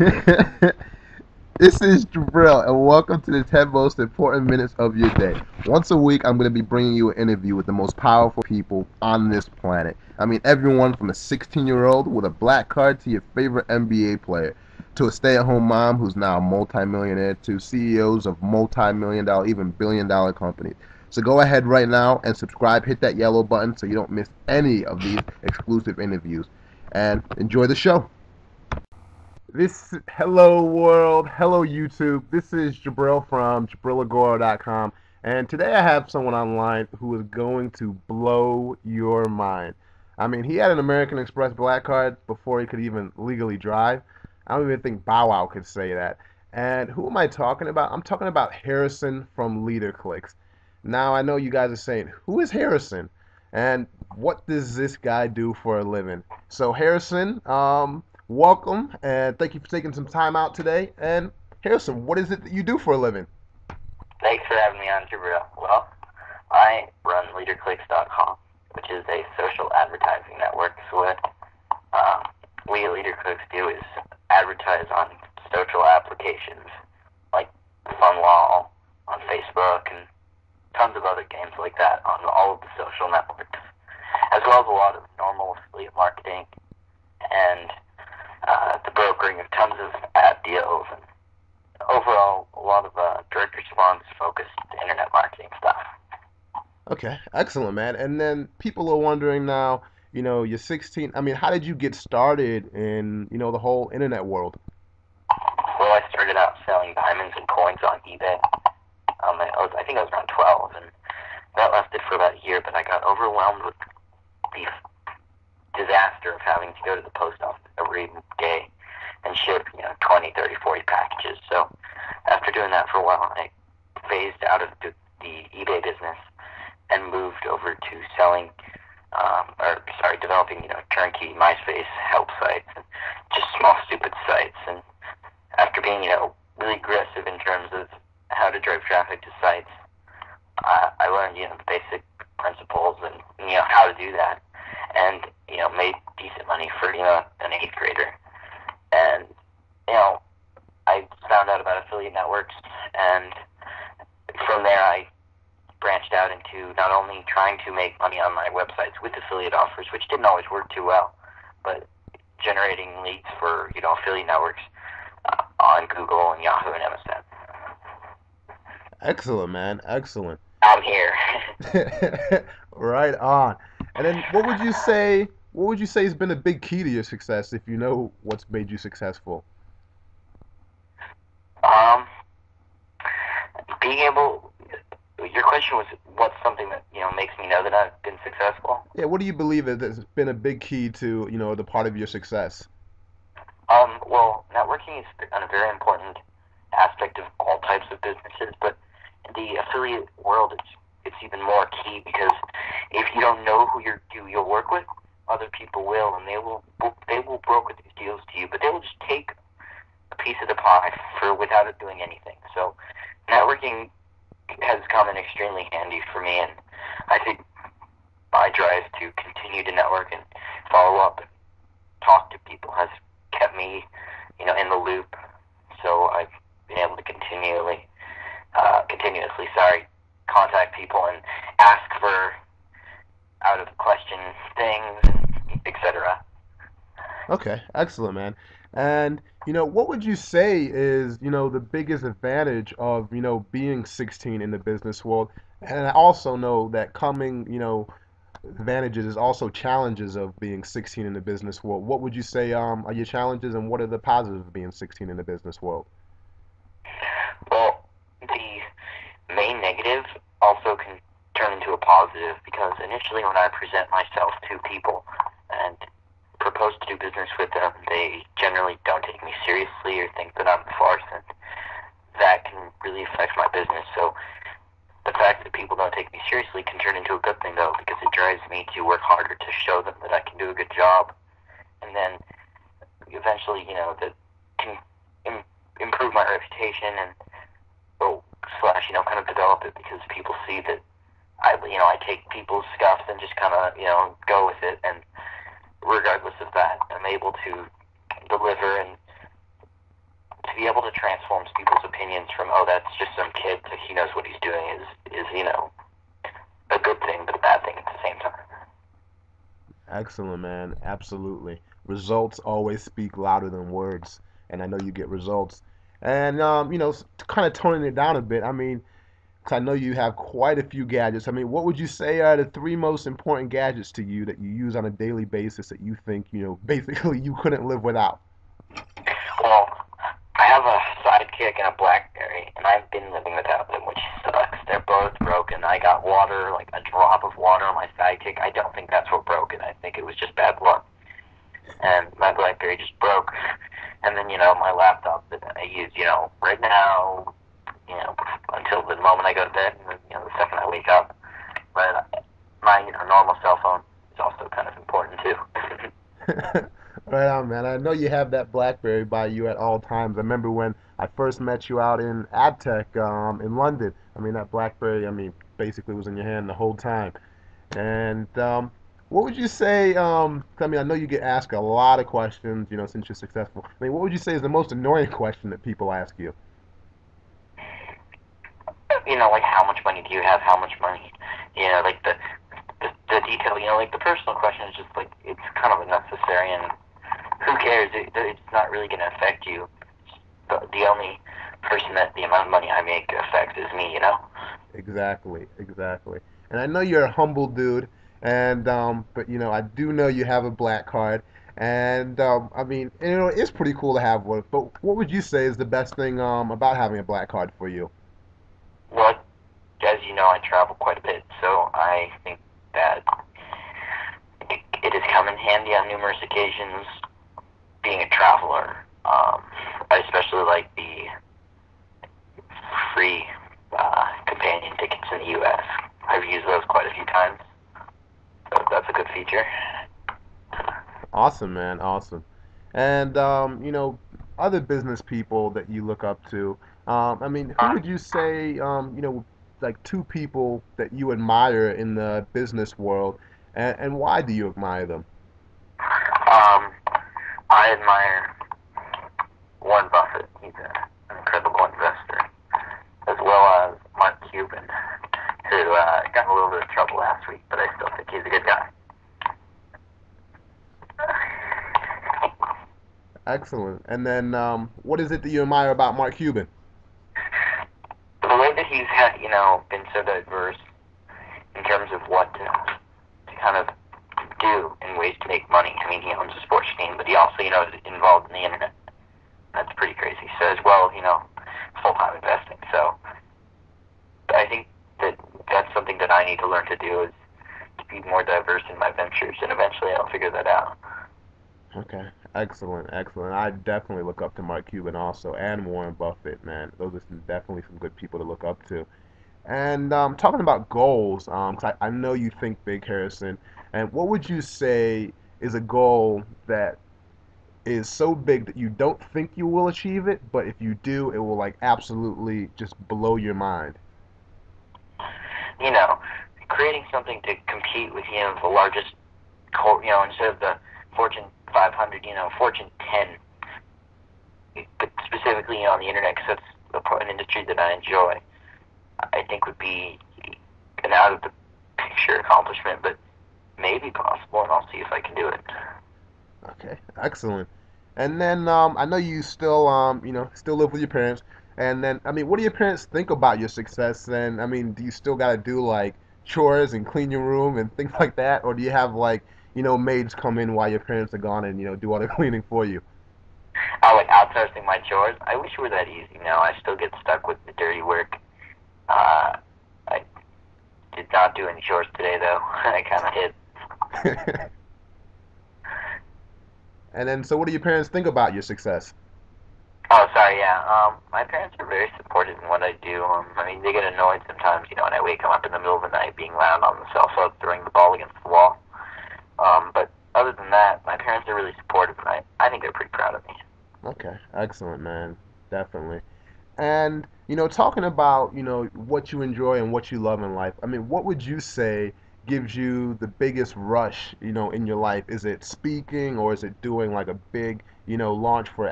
This is Jabril, and welcome to the 10 most important minutes of your day. Once a week, I'm going to be bringing you an interview with the most powerful people on this planet. I mean, everyone from a 16-year-old with a black card to your favorite NBA player, to a stay-at-home mom who's now a multimillionaire, to CEOs of multi-million dollar, even billion-dollar companies. So go ahead right now and subscribe. Hit that yellow button so you don't miss any of these exclusive interviews. And enjoy the show. Hello world, hello YouTube. This is Jabril from JabrilAgora.com, and today I have someone online who is going to blow your mind. I mean, he had an American Express black card before he could even legally drive. I don't even think Bow Wow could say that. And who am I talking about? I'm talking about Harrison from LeaderClicks. Now I know you guys are saying, who is Harrison? And what does this guy do for a living? So Harrison, welcome, and thank you for taking some time out today. And Harrison, what is it that you do for a living? Thanks for having me on, Gevirtz. Well, I run LeaderClicks.com, which is a social advertising network. So what we at LeaderClicks do is advertise on social applications like FunWall, on Facebook, and tons of other games like that on all of the social networks, as well as a lot of normal affiliate marketing and the brokering of tons of ad deals, and overall a lot of direct response focused internet marketing stuff. Okay, excellent, man. And then people are wondering now, you're 16. I mean, how did you get started in, the whole internet world? Well, I started out selling diamonds and coins on eBay. I think I was around 12, and that lasted for about a year, but I got overwhelmed with the disaster of having to go to the post office every day and ship, 20, 30, 40 packages. So after doing that for a while, I phased out of the eBay business and moved over to developing, turnkey MySpace help sites and just small, stupid sites. And after being, really aggressive in terms of how to drive traffic to sites, I learned, the basic principles and, how to do that. And, made decent money for, an 8th grader. And, I found out about affiliate networks, and from there I branched out into not only trying to make money on my websites with affiliate offers, which didn't always work too well, but generating leads for, affiliate networks on Google and Yahoo and MSN. Excellent, man. Excellent. I'm here. Right on. And then what would you say has been a big key to your success, if you know what's made you successful? Being able, your question was, what's something that, makes me know that I've been successful? Yeah, what do you believe has been a big key to, the part of your success? Well, networking is a very important aspect of all types of businesses, but in the affiliate world, it's even more key, because if you don't know who you'll work with, other people will, and they will broker these deals to you, but they will just take a piece of the pie without it doing anything. So networking has come in extremely handy for me, and I think my drive to continue to network and follow up and talk to people has kept me, in the loop. So I've been able to continuously, contact people and ask for out of the question things, etc. Okay, excellent, man. And, what would you say is, the biggest advantage of, being 16 in the business world? And I also know that coming, advantages is also challenges of being 16 in the business world. What would you say are your challenges, and what are the positives of being 16 in the business world? Well, the main negative also can turn into a positive, because initially when I present myself to people and propose to do business with them, they generally don't take me seriously or think that I'm a farce, and that can really affect my business. So the fact that people don't take me seriously can turn into a good thing, though, because it drives me to work harder to show them that I can do a good job, and then eventually, that can improve my reputation and kind of develop it, because people see that I take people's stuff and just kind of go with it, and regardless of that, I'm able to deliver and able to transform people's opinions from, oh, that's just some kid to he knows what he's doing is a good thing, but a bad thing at the same time. Excellent, man. Absolutely. Results always speak louder than words, and I know you get results. And kind of toning it down a bit. I mean, 'cause I know you have quite a few gadgets. I mean, what would you say are the three most important gadgets to you that you use on a daily basis that you think, basically you couldn't live without? Well, I have a sidekick and a BlackBerry, and I've been living without them, which sucks. They're both broken. I got water, like a drop of water on my sidekick. I don't think that's what broke it. I think it was just bad luck. And my BlackBerry just broke. And then, my laptop that I use, right now, until the moment I go to bed, and then, the second I wake up. But my, normal cell phone is also kind of important too. Right on, man. I know you have that BlackBerry by you at all times. I remember when I first met you out in AdTech in London. I mean, that BlackBerry, I mean, basically was in your hand the whole time. And what would you say? I mean, I know you get asked a lot of questions, since you're successful. I mean, what would you say is the most annoying question that people ask you? Like how much money do you have? How much money? Like the detail. Like the personal question is just like it's kind of unnecessary, and who cares? It's not really going to affect you. The only person that the amount of money I make affects is me. Exactly, exactly. And I know you're a humble dude, and but I do know you have a black card, and I mean, it's pretty cool to have one. But what would you say is the best thing about having a black card for you? Well, as you know, I travel quite a bit, so I think that it has come in handy on numerous occasions. Being a traveler, I especially like the free companion tickets in the U.S. I've used those quite a few times, so that's a good feature. Awesome, man, awesome. And other business people that you look up to. I mean, who would you say, like two people that you admire in the business world, and why do you admire them? Um, I admire Warren Buffett. He's an incredible investor, as well as Mark Cuban, who got in a little bit of trouble last week, but I still think he's a good guy. Excellent. And then, what is it that you admire about Mark Cuban? The way that he's been so diverse in terms of what to kind of do in ways to make money. I mean, he owns a sports team, but he also, is involved in the internet. That's pretty crazy. So as well, full-time investing. So I think that that's something that I need to learn to do is to be more diverse in my ventures, and eventually I'll figure that out. Okay, excellent, excellent. I definitely look up to Mark Cuban also, and Warren Buffett, man. Those are definitely some good people to look up to. And talking about goals, 'cause I know you think big, Harrison. And what would you say is a goal that is so big that you don't think you will achieve it, but if you do, it will like absolutely just blow your mind? You know, Creating something to compete with, the largest, instead of the Fortune 500, Fortune 10, but specifically, on the internet, because that's an industry that I enjoy. I think would be an out of the picture accomplishment, but maybe possible, and I'll see if I can do it. Okay, excellent. And then I know you still still live with your parents. And then I mean, what do your parents think about your success? And I mean, do you still got to do like chores and clean your room and things like that, or do you have like maids come in while your parents are gone and do all the cleaning for you? I like outsourcing my chores. I wish it were that easy. No, I still get stuck with the dirty work. I did not do any chores today, though. I kind of hid. And then, so what do your parents think about your success? Oh, sorry, yeah. My parents are very supportive in what I do. I mean, they get annoyed sometimes, when I wake them up in the middle of the night being loud on the cell phone, throwing the ball against the wall. But other than that, my parents are really supportive, and I think they're pretty proud of me. Okay, excellent, man. Definitely. And, talking about, what you enjoy and what you love in life, I mean, what would you say gives you the biggest rush, in your life? Is it speaking or is it doing like a big, launch for